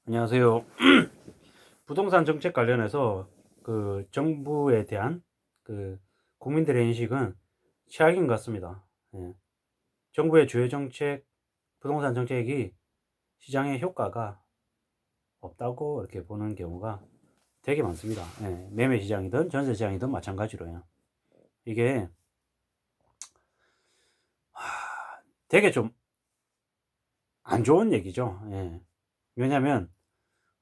안녕하세요. 부동산 정책 관련해서 그 정부에 대한 그 국민들의 인식은 최악인 것 같습니다. 예. 정부의 주요 정책, 부동산 정책이 시장에 효과가 없다고 이렇게 보는 경우가 되게 많습니다. 예. 매매 시장이든 전세 시장이든 마찬가지로요. 이게 되게 좀 안 좋은 얘기죠. 예. 왜냐하면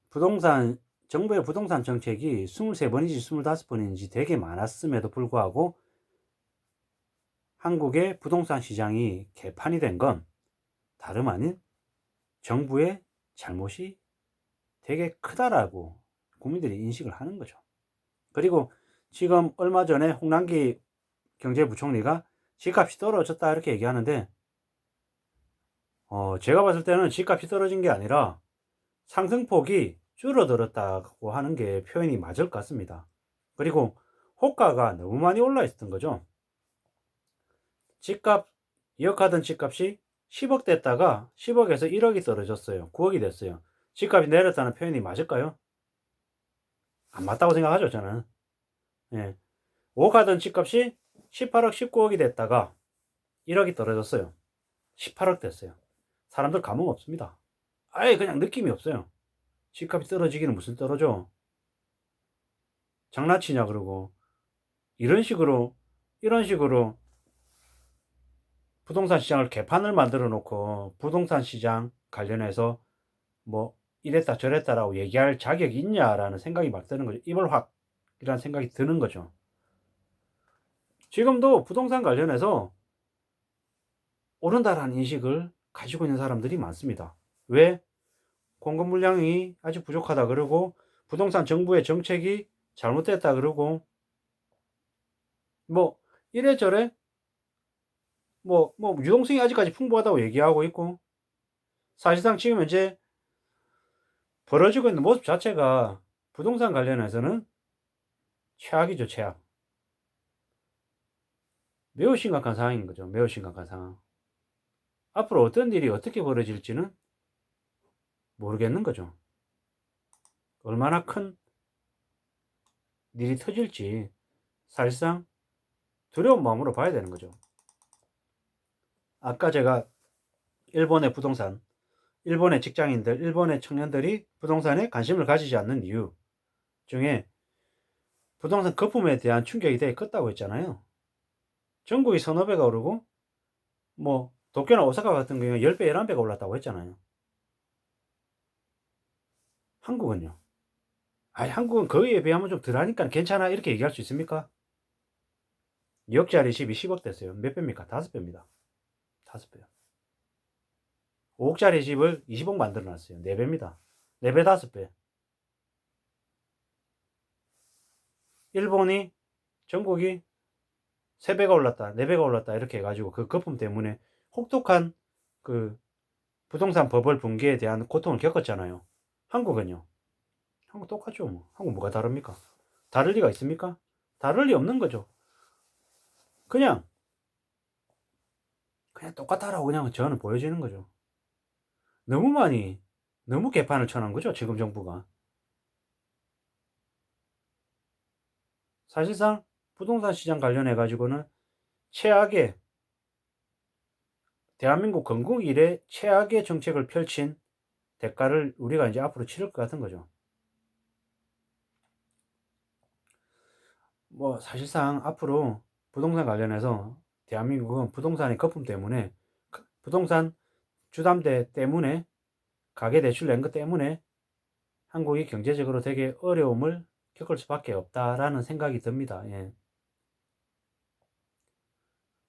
부동산 정부의 부동산 정책이 23번인지 25번인지 되게 많았음에도 불구하고 한국의 부동산 시장이 개판이 된 건 다름 아닌 정부의 잘못이 되게 크다라고 국민들이 인식을 하는 거죠. 그리고 지금 얼마 전에 홍남기 경제부총리가 집값이 떨어졌다 이렇게 얘기하는데 제가 봤을 때는 집값이 떨어진 게 아니라 상승폭이 줄어들었다고 하는 게 표현이 맞을 것 같습니다. 그리고 호가가 너무 많이 올라 있었던 거죠. 집값 예약하던 집값이 10억 됐다가 10억에서 1억이 떨어졌어요. 9억이 됐어요. 집값이 내렸다는 표현이 맞을까요? 안 맞다고 생각하죠, 저는. 예. 5억 하던 집값이 18억, 19억이 됐다가 1억이 떨어졌어요. 18억 됐어요. 사람들 감흥 없습니다. 아예 그냥 느낌이 없어요. 집값이 떨어지기는 무슨 떨어져. 장난치냐 그러고 이런 식으로 부동산 시장을 개판을 만들어 놓고 부동산 시장 관련해서 뭐 이랬다 저랬다라고 얘기할 자격이 있냐라는 생각이 막 드는 거죠. 입을 확 이란 생각이 드는 거죠. 지금도 부동산 관련해서 오른다라는 인식을 가지고 있는 사람들이 많습니다. 왜? 공급 물량이 아직 부족하다 그러고 부동산 정부의 정책이 잘못됐다 그러고 뭐 이래저래 뭐 유동성이 아직까지 풍부하다고 얘기하고 있고 사실상 지금 현재 벌어지고 있는 모습 자체가 부동산 관련해서는 최악이죠, 최악. 매우 심각한 상황인 거죠. 매우 심각한 상황. 앞으로 어떤 일이 어떻게 벌어질지는 모르겠는 거죠. 얼마나 큰 일이 터질지 사실상 두려운 마음으로 봐야 되는 거죠. 아까 제가 일본의 부동산, 일본의 직장인들, 일본의 청년들이 부동산에 관심을 가지지 않는 이유 중에 부동산 거품에 대한 충격이 되게 컸다고 했잖아요. 전국이 서너 배가 오르고 뭐 도쿄나 오사카 같은 경우에 10배, 11배가 올랐다고 했잖아요. 한국은요? 한국은 거기에 비하면 좀 덜하니까 괜찮아 이렇게 얘기할 수 있습니까? 2억짜리 집이 10억 됐어요. 몇 배입니까? 5배입니다. 5배요. 5억짜리 집을 20억 만들어 놨어요. 4배입니다. 4배, 5배. 일본이 전국이 3배가 올랐다, 4배가 올랐다 이렇게 해가지고 그 거품 때문에 혹독한 그 부동산 버블 붕괴에 대한 고통을 겪었잖아요. 한국은요? 한국 똑같죠. 뭐. 한국 뭐가 다릅니까? 다를 리가 있습니까? 다를 리 없는 거죠. 그냥 똑같다라고 그냥 저는 보여지는 거죠. 너무 많이 너무 개판을 쳐놓은 거죠. 지금 정부가. 사실상 부동산 시장 관련해 가지고는 최악의 대한민국 건국 이래 최악의 정책을 펼친 대가를 우리가 이제 앞으로 치를 것 같은 거죠. 뭐 사실상 앞으로 부동산 관련해서 대한민국은 부동산의 거품 때문에 부동산 주담대 때문에 가계대출 낸 것 때문에 한국이 경제적으로 되게 어려움을 겪을 수밖에 없다라는 생각이 듭니다. 예.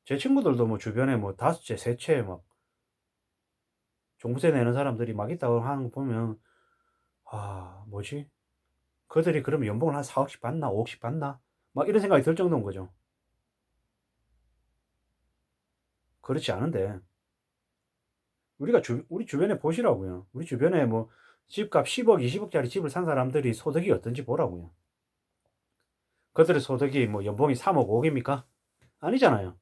제 친구들도 뭐 주변에 뭐 다섯 채, 세 채 막 종부세 내는 사람들이 막 있다고 하는 거 보면 뭐지? 그들이 그러면 연봉을 한 4억씩 받나? 5억씩 받나? 막 이런 생각이 들 정도인 거죠. 그렇지 않은데 우리 주변에 보시라고요. 우리 주변에 뭐 집값 10억, 20억짜리 집을 산 사람들이 소득이 어떤지 보라고요. 그들의 소득이 뭐 연봉이 3억, 5억입니까? 아니잖아요.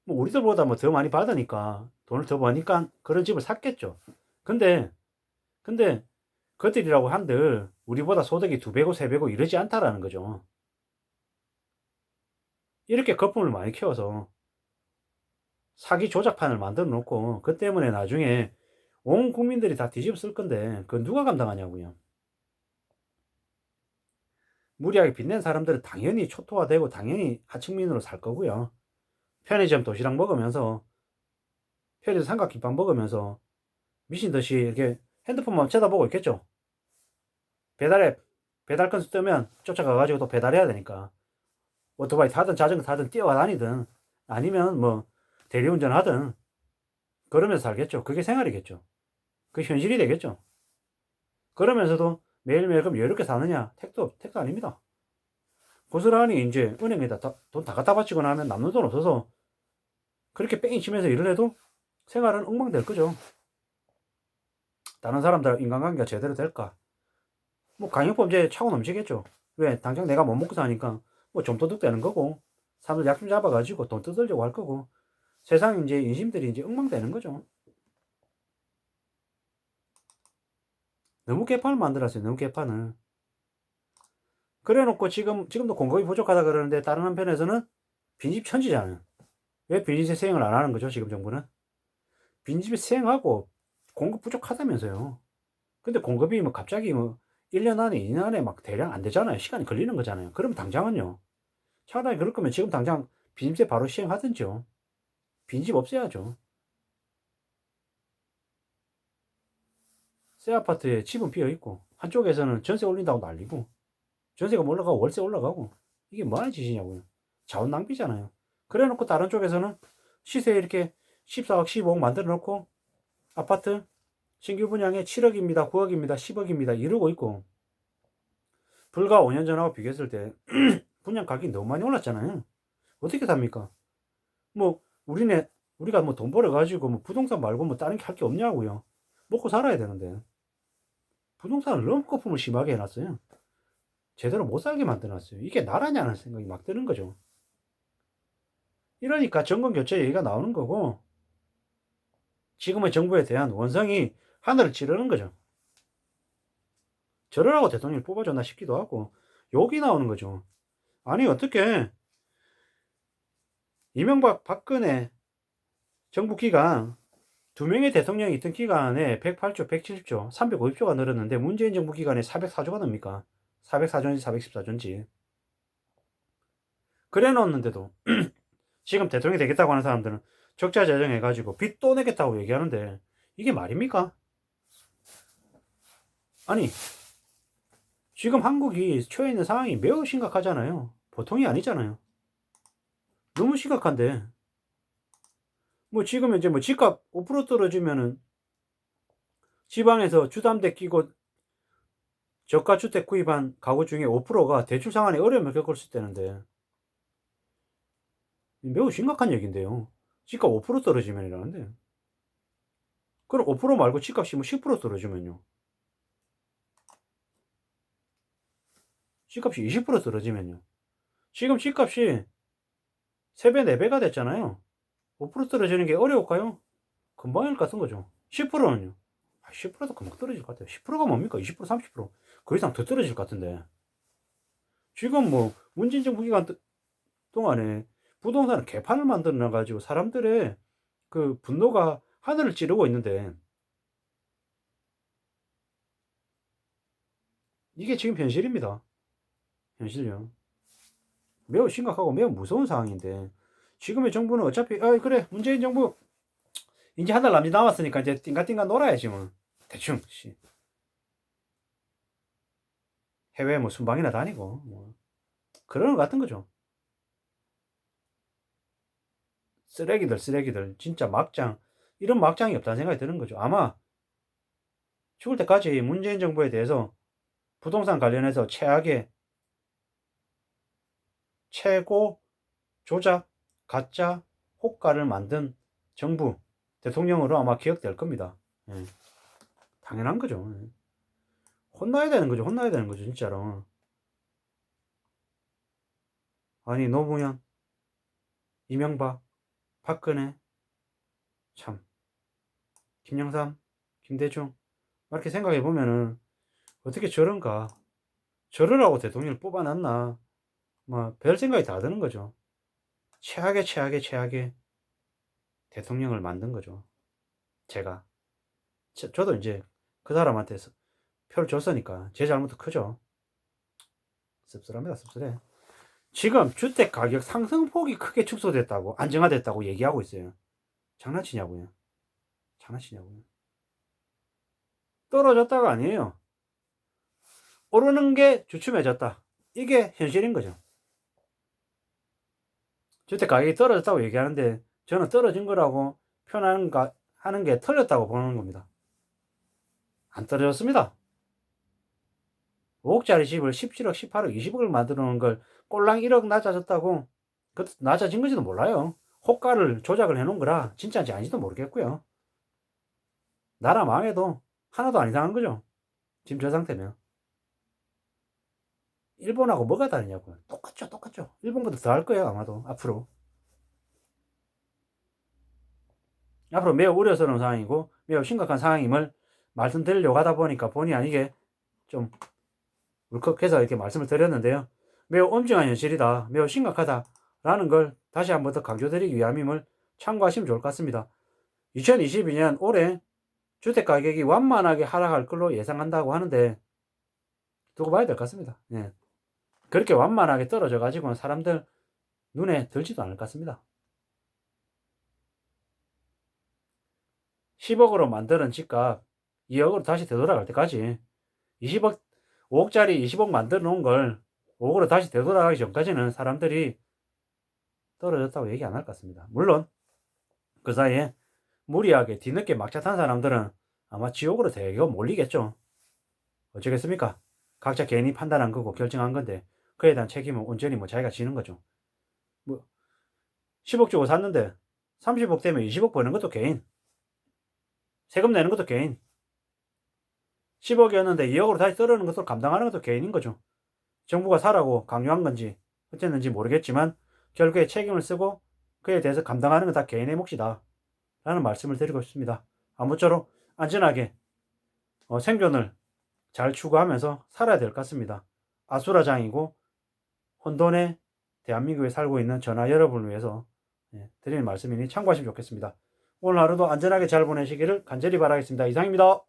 뭐 우리들보다 뭐 더 많이 받으니까 돈을 더 버니까 그런 집을 샀겠죠. 근데 근데 그들이라고 한들 우리보다 소득이 2배고 3배고 이러지 않다라는 거죠. 이렇게 거품을 많이 키워서 사기 조작판을 만들어 놓고 그 때문에 나중에 온 국민들이 다 뒤집어 쓸 건데 그건 누가 감당하냐고요. 무리하게 빚낸 사람들은 당연히 초토화되고 당연히 하층민으로 살 거고요. 편의점 도시락 먹으면서 편의점 삼각김밥 먹으면서 미친 듯이 이렇게 핸드폰만 쳐다보고 있겠죠. 배달앱 배달 건수 뜨면 쫓아가 가지고 또 배달해야 되니까 오토바이 타든 자전거 타든 뛰어다니든 아니면 뭐 대리운전 하든 그러면서 살겠죠. 그게 생활이겠죠. 그게 현실이 되겠죠. 그러면서도 매일매일 그럼 여유롭게 사느냐? 택도 아닙니다. 고스란히 이제 은행에다 돈 다 갖다 바치고 나면 남는 돈 없어서 그렇게 뺑이 치면서 일을 해도 생활은 엉망될 거죠. 다른 사람들 인간관계가 제대로 될까? 뭐 강력범죄 차고 넘치겠죠. 왜? 당장 내가 못 먹고 사니까 뭐 좀 도둑되는 거고 사람들 약 좀 잡아가지고 돈 뜯으려고 할 거고 세상 이제 인심들이 이제 엉망되는 거죠. 너무 개판을 만들었어요. 너무 개판을. 그래 놓고 지금도 공급이 부족하다 그러는데 다른 한편에서는 빈집 천지잖아요. 왜 빈집세 시행을 안 하는 거죠? 지금 정부는? 빈집세 시행하고 공급 부족하다면서요. 근데 공급이 뭐 갑자기 뭐 1년 안에 2년 안에 막 대량 안 되잖아요. 시간이 걸리는 거잖아요. 그럼 당장은요. 차라리 그럴 거면 지금 당장 빈집세 바로 시행하든지요. 빈집 없애야죠. 새 아파트에 집은 비어 있고 한쪽에서는 전세 올린다고 난리고 전세가 올라가고 월세 올라가고 이게 뭐하는 짓이냐고요. 자원 낭비잖아요. 그래 놓고 다른 쪽에서는 시세 이렇게 14억 15억 만들어 놓고 아파트 신규 분양에 7억입니다 9억입니다 10억입니다 이러고 있고 불과 5년 전하고 비교했을 때 분양 가격이 너무 많이 올랐잖아요. 어떻게 삽니까? 뭐 우리가 뭐 돈 벌어 가지고 뭐 부동산 말고 뭐 다른 게 할 게 없냐고요. 먹고 살아야 되는데 부동산을 너무 거품을 심하게 해놨어요. 제대로 못 살게 만들어놨어요. 이게 나라냐는 생각이 막 드는 거죠. 이러니까 정권 교체 얘기가 나오는 거고 지금의 정부에 대한 원성이 하늘을 찌르는 거죠. 저러라고 대통령을 뽑아줬나 싶기도 하고 욕이 나오는 거죠. 아니 어떻게 이명박 박근혜 정부 기간 두 명의 대통령이 있던 기간에 108조, 170조, 350조가 늘었는데 문재인 정부 기간에 404조가 납니까? 404조인지 414조인지. 그래 놓았는데도 지금 대통령이 되겠다고 하는 사람들은 적자 재정해가지고 빚 또 내겠다고 얘기하는데 이게 말입니까? 아니 지금 한국이 처해 있는 상황이 매우 심각하잖아요. 보통이 아니잖아요. 너무 심각한데 뭐 지금 이제 뭐 집값 5% 떨어지면은 지방에서 주담대 끼고 저가주택 구입한 가구 중에 5%가 대출 상환에 어려움을 겪을 수 있다는데 매우 심각한 얘기인데요. 집값 5% 떨어지면이라는데 그럼 5% 말고 집값이 뭐 10% 떨어지면요. 집값이 20% 떨어지면요. 지금 집값이 3배, 4배가 됐잖아요. 5% 떨어지는 게 어려울까요? 금방일 것 같은 거죠. 10%는요. 10%도 금방 떨어질 것 같아요. 10%가 뭡니까? 20%, 30%. 그 이상 더 떨어질 것 같은데. 지금 뭐, 문재인 정부 기간 동안에 부동산 개판을 만들어 가지고 사람들의 그 분노가 하늘을 찌르고 있는데, 이게 지금 현실입니다. 현실이요. 매우 심각하고 매우 무서운 상황인데, 지금의 정부는 어차피, 아, 그래, 문재인 정부, 이제 한 달 남았으니까 이제 띵가띵가 놀아야지, 뭐. 대충, 씨. 해외 뭐 순방이나 다니고, 뭐. 그런 것 같은 거죠. 쓰레기들. 진짜 막장. 이런 막장이 없다는 생각이 드는 거죠. 아마 죽을 때까지 문재인 정부에 대해서 부동산 관련해서 최악의 최고 조작, 가짜, 호가를 만든 정부, 대통령으로 아마 기억될 겁니다. 예, 당연한 거죠. 예. 혼나야 되는 거죠. 혼나야 되는 거죠. 진짜로. 아니, 노무현, 이명박, 박근혜, 참, 김영삼, 김대중, 이렇게 생각해 보면은 어떻게 저런가? 저러라고 대통령을 뽑아놨나? 뭐 별 생각이 다 드는 거죠. 최악의 대통령을 만든 거죠. 제가. 저도 이제 그 사람한테 표를 줬으니까 제 잘못도 크죠. 씁쓸합니다. 씁쓸해. 지금 주택 가격 상승폭이 크게 축소됐다고, 안정화됐다고 얘기하고 있어요. 장난치냐고요. 장난치냐고요. 떨어졌다가 아니에요. 오르는 게 주춤해졌다. 이게 현실인 거죠. 주택 가격이 떨어졌다고 얘기하는데 저는 떨어진 거라고 하는 게 틀렸다고 보는 겁니다. 안 떨어졌습니다. 5억짜리 집을 17억, 18억, 20억을 만들어 놓은 걸 꼴랑 1억 낮아졌다고, 그것도 낮아진 건지도 몰라요. 호가를 조작을 해 놓은 거라 진짜인지 아닌지도 모르겠고요. 나라 망해도 하나도 안 이상한 거죠. 지금 저 상태면. 일본하고 뭐가 다르냐고요. 똑같죠, 똑같죠. 일본보다 더 할 거예요, 아마도 앞으로. 앞으로 매우 우려스러운 상황이고 매우 심각한 상황임을 말씀드리려고 하다 보니까 본의 아니게 좀 울컥해서 이렇게 말씀을 드렸는데요. 매우 엄중한 현실이다, 매우 심각하다라는 걸 다시 한번 더 강조드리기 위함임을 참고하시면 좋을 것 같습니다. 2022년 올해 주택가격이 완만하게 하락할 걸로 예상한다고 하는데 두고 봐야 될 것 같습니다. 예. 그렇게 완만하게 떨어져 가지고는 사람들 눈에 들지도 않을 것 같습니다. 10억으로 만드는 집값 2억으로 다시 되돌아갈 때까지 20억, 5억짜리 20억 만들어 놓은 걸 5억으로 다시 되돌아가기 전까지는 사람들이 떨어졌다고 얘기 안 할 것 같습니다. 물론 그 사이에 무리하게 뒤늦게 막차 탄 사람들은 아마 지옥으로 대거 몰리겠죠. 어쩌겠습니까? 각자 개인이 판단한 거고 결정한 건데 그에 대한 책임은 온전히 뭐 자기가 지는 거죠. 뭐 10억 주고 샀는데 30억 되면 20억 버는 것도 개인, 세금 내는 것도 개인, 10억이었는데 2억으로 다시 떨어지는 것을 감당하는 것도 개인인 거죠. 정부가 사라고 강요한 건지 어쨌는지 모르겠지만 결국에 책임을 쓰고 그에 대해서 감당하는 건 다 개인의 몫이다 라는 말씀을 드리고 싶습니다. 아무쪼록 안전하게 생존을 잘 추구하면서 살아야 될 것 같습니다. 아수라장이고 혼돈의 대한민국에 살고 있는 전하 여러분을 위해서 드리는 말씀이니 참고하시면 좋겠습니다. 오늘 하루도 안전하게 잘 보내시기를 간절히 바라겠습니다. 이상입니다.